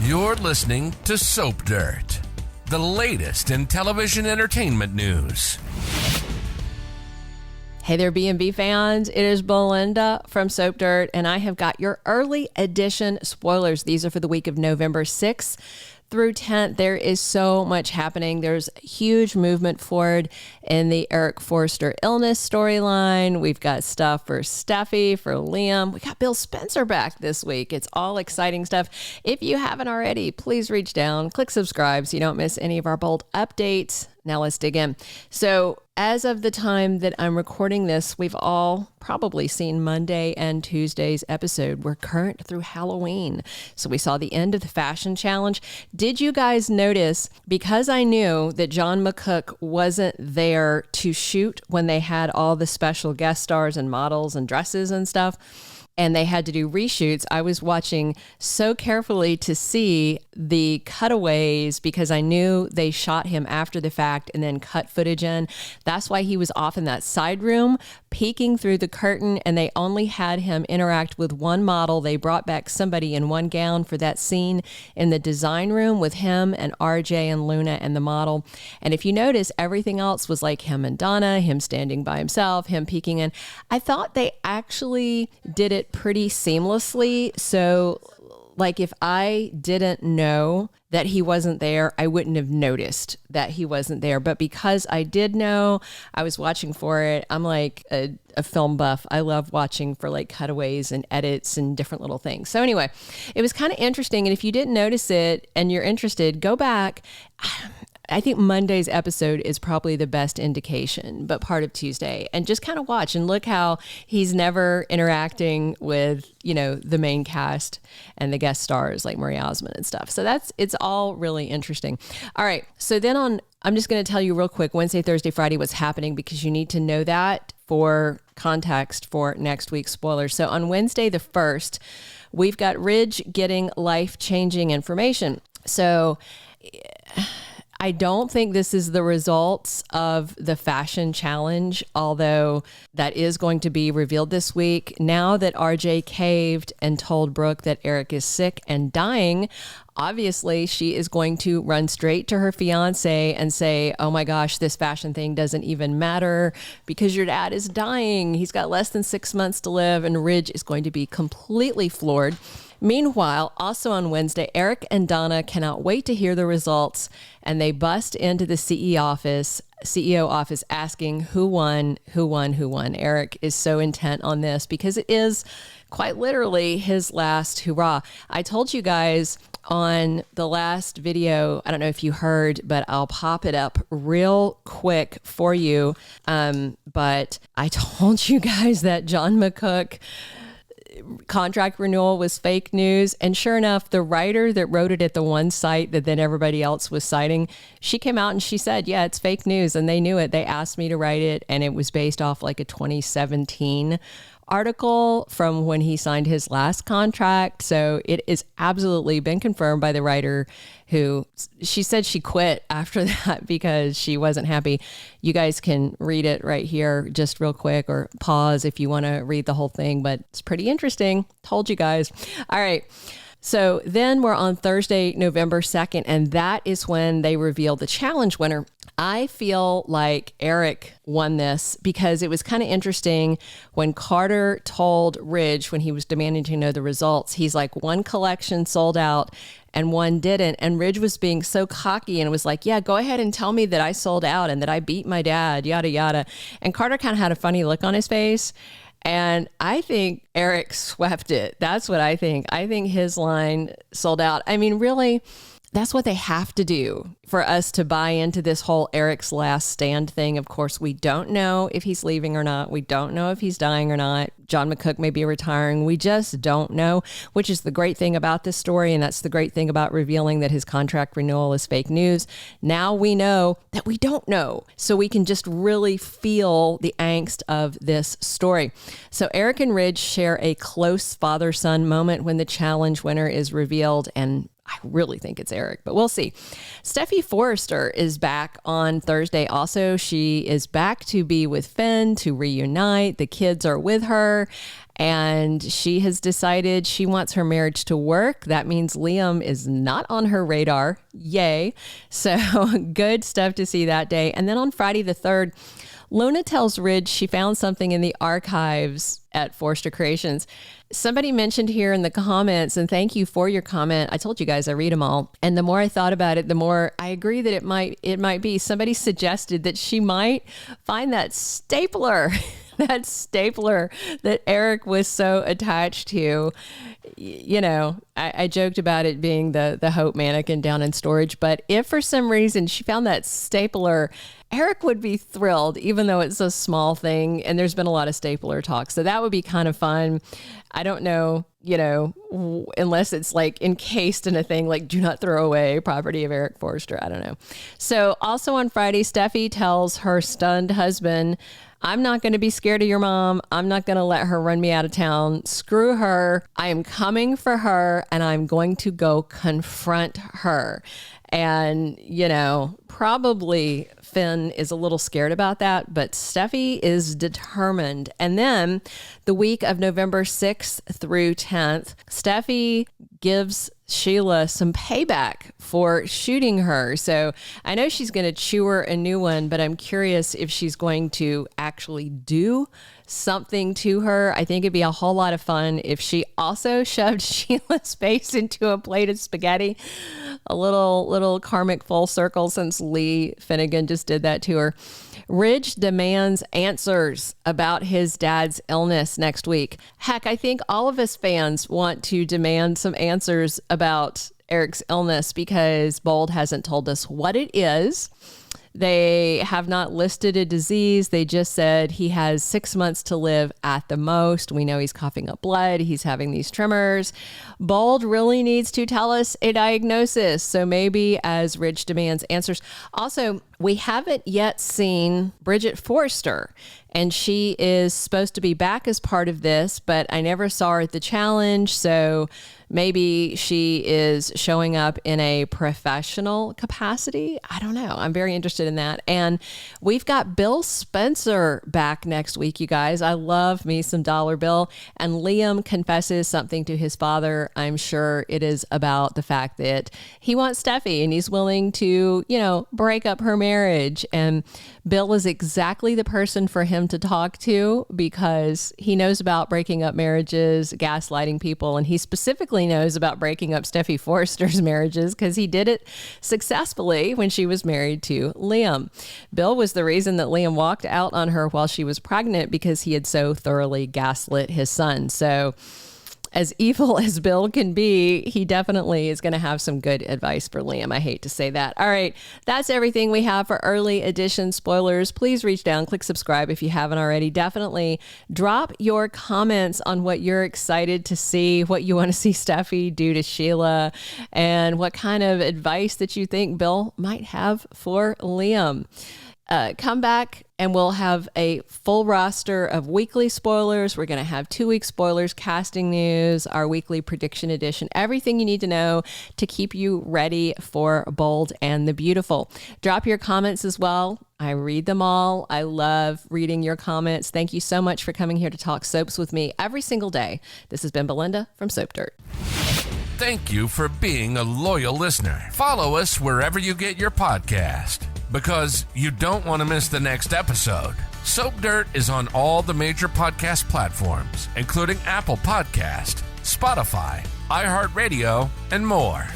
You're listening to Soap Dirt, the latest in television entertainment news. Hey there, B&B fans. It is Belinda from Soap Dirt, and I have got your early edition spoilers. These are for the week of November 6th through 10th. There is so much happening. There's huge movement forward in the Eric Forrester illness storyline. We've got stuff for Steffy, for Liam. We got Bill Spencer back this week. It's all exciting stuff. If you haven't already, please reach down, click subscribe so you don't miss any of our bold updates. Now let's dig in. So as of the time that I'm recording this, we've all probably seen Monday and Tuesday's episode. We're current through Halloween. So we saw the end of the fashion challenge. Did you guys notice, because I knew that John McCook wasn't there to shoot when they had all the special guest stars and models and dresses and stuff, and they had to do reshoots, I was watching so carefully to see the cutaways because I knew they shot him after the fact and then cut footage in. That's why he was off in that side room, peeking through the curtain, and they only had him interact with one model. They brought back somebody in one gown for that scene in the design room with him and RJ and Luna and the model. And if you notice, everything else was like him and Donna, him standing by himself, him peeking in. I thought they actually did it pretty seamlessly. So like if I didn't know that he wasn't there, I wouldn't have noticed that he wasn't there. But because I did know, I was watching for it. I'm like a film buff. I love watching for like cutaways and edits and different little things. So anyway, it was kind of interesting. And if you didn't notice it and you're interested, go back. I think Monday's episode is probably the best indication, but part of Tuesday, and just kind of watch and look how he's never interacting with, you know, the main cast and the guest stars like Marie Osmond and stuff. So it's all really interesting. All right. So then I'm just going to tell you real quick, Wednesday, Thursday, Friday, what's happening, because you need to know that for context for next week's spoilers. So on Wednesday, the 1st, we've got Ridge getting life-changing information. So I don't think this is the results of the fashion challenge, although that is going to be revealed this week. Now that RJ caved and told Brooke that Eric is sick and dying, obviously she is going to run straight to her fiance and say, oh my gosh, this fashion thing doesn't even matter because your dad is dying. He's got less than 6 months to live, and Ridge is going to be completely floored. Meanwhile, also on Wednesday, Eric and Donna cannot wait to hear the results, and they bust into the CEO office asking who won. Eric is so intent on this because it is quite literally his last hurrah. I told you guys on the last video, I don't know if you heard, but I'll pop it up real quick for you. But I told you guys that John McCook contract renewal was fake news. And sure enough, the writer that wrote it at the one site that then everybody else was citing, she came out and she said, yeah, it's fake news. And they knew it. They asked me to write it. And it was based off like a 2017 article from when he signed his last contract. So it is absolutely been confirmed by the writer, who she said she quit after that because she wasn't happy. You guys can read it right here just real quick, or pause if you want to read the whole thing, but it's pretty interesting. Told you guys. All right. So then we're on Thursday, November 2nd, and that is when they reveal the challenge winner. I feel like Eric won this because it was kind of interesting when Carter told Ridge, when he was demanding to know the results, he's like, one collection sold out and one didn't. And Ridge was being so cocky and was like, yeah, go ahead and tell me that I sold out and that I beat my dad, yada, yada. And Carter kind of had a funny look on his face. And I think Eric swept it. That's what I think. I think his line sold out. I mean, really, that's what they have to do for us to buy into this whole Eric's last stand thing. Of course, we don't know if he's leaving or not. We don't know if he's dying or not. John McCook may be retiring. We just don't know, which is the great thing about this story. And that's the great thing about revealing that his contract renewal is fake news. Now we know that we don't know. So we can just really feel the angst of this story. So Eric and Ridge share a close father-son moment when the challenge winner is revealed. And I really think it's Eric, but we'll see. Steffy Forrester is back on Thursday. Also, she is back to be with Finn to reunite. The kids are with her. and she has decided she wants her marriage to work. That means Liam is not on her radar. Yay. So good stuff to see that day. And then on Friday the 3rd, Lona tells Ridge she found something in the archives at Forrester Creations. Somebody mentioned here in the comments, and thank you for your comment. I told you guys I read them all. And the more I thought about it, the more I agree that it might be. Somebody suggested that she might find that stapler, that stapler that Eric was so attached to. You know, I joked about it being the Hope mannequin down in storage, but if for some reason she found that stapler, Eric would be thrilled, even though it's a small thing, and there's been a lot of stapler talk. So that would be kind of fun. I don't know, you know, unless it's like encased in a thing like do not throw away property of Eric Forrester. I don't know. So also on Friday, Steffi tells her stunned husband, I'm not going to be scared of your mom. I'm not going to let her run me out of town. Screw her. I am coming for her, and I'm going to go confront her. And, you know, probably Finn is a little scared about that, but Steffi is determined. And then the week of November 6th through 10th, Steffi gives Sheila some payback for shooting her. So I know she's going to chew her a new one, but I'm curious if she's going to actually do something to her. I think it'd be a whole lot of fun if she also shoved Sheila's face into a plate of spaghetti. A little karmic full circle since Lee Finnegan just did that to her. Ridge demands answers about his dad's illness next week. Heck, I think all of us fans want to demand some answers about Eric's illness because Bold hasn't told us what it is. They have not listed a disease. They just said he has 6 months to live at the most. We know he's coughing up blood. He's having these tremors. Bold really needs to tell us a diagnosis. So maybe as Ridge demands answers. Also, we haven't yet seen Bridget Forrester, and she is supposed to be back as part of this, but I never saw her at the challenge. So maybe she is showing up in a professional capacity. I don't know. I'm very interested in that. And we've got Bill Spencer back next week, you guys. I love me some Dollar Bill. And Liam confesses something to his father. I'm sure it is about the fact that he wants Steffi and he's willing to, you know, break up her marriage. And Bill is exactly the person for him to talk to because he knows about breaking up marriages, gaslighting people, and he specifically knows about breaking up Steffy Forrester's marriages because he did it successfully when she was married to Liam. Bill was the reason that Liam walked out on her while she was pregnant because he had so thoroughly gaslit his son. So as evil as Bill can be, he definitely is going to have some good advice for Liam. I hate to say that. All right, that's everything we have for early edition spoilers. Please reach down, click subscribe if you haven't already. Definitely drop your comments on what you're excited to see, what you want to see Steffi do to Sheila, and what kind of advice that you think Bill might have for Liam. Come back and we'll have a full roster of weekly spoilers. We're going to have 2-week spoilers, casting news, our weekly prediction edition, everything you need to know to keep you ready for Bold and the Beautiful. Drop your comments as well. I read them all. I love reading your comments. Thank you so much for coming here to talk soaps with me every single day. This has been Belinda from Soap Dirt. Thank you for being a loyal listener. Follow us wherever you get your podcast, because you don't want to miss the next episode. Soap Dirt is on all the major podcast platforms, including Apple Podcast, Spotify, iHeartRadio, and more.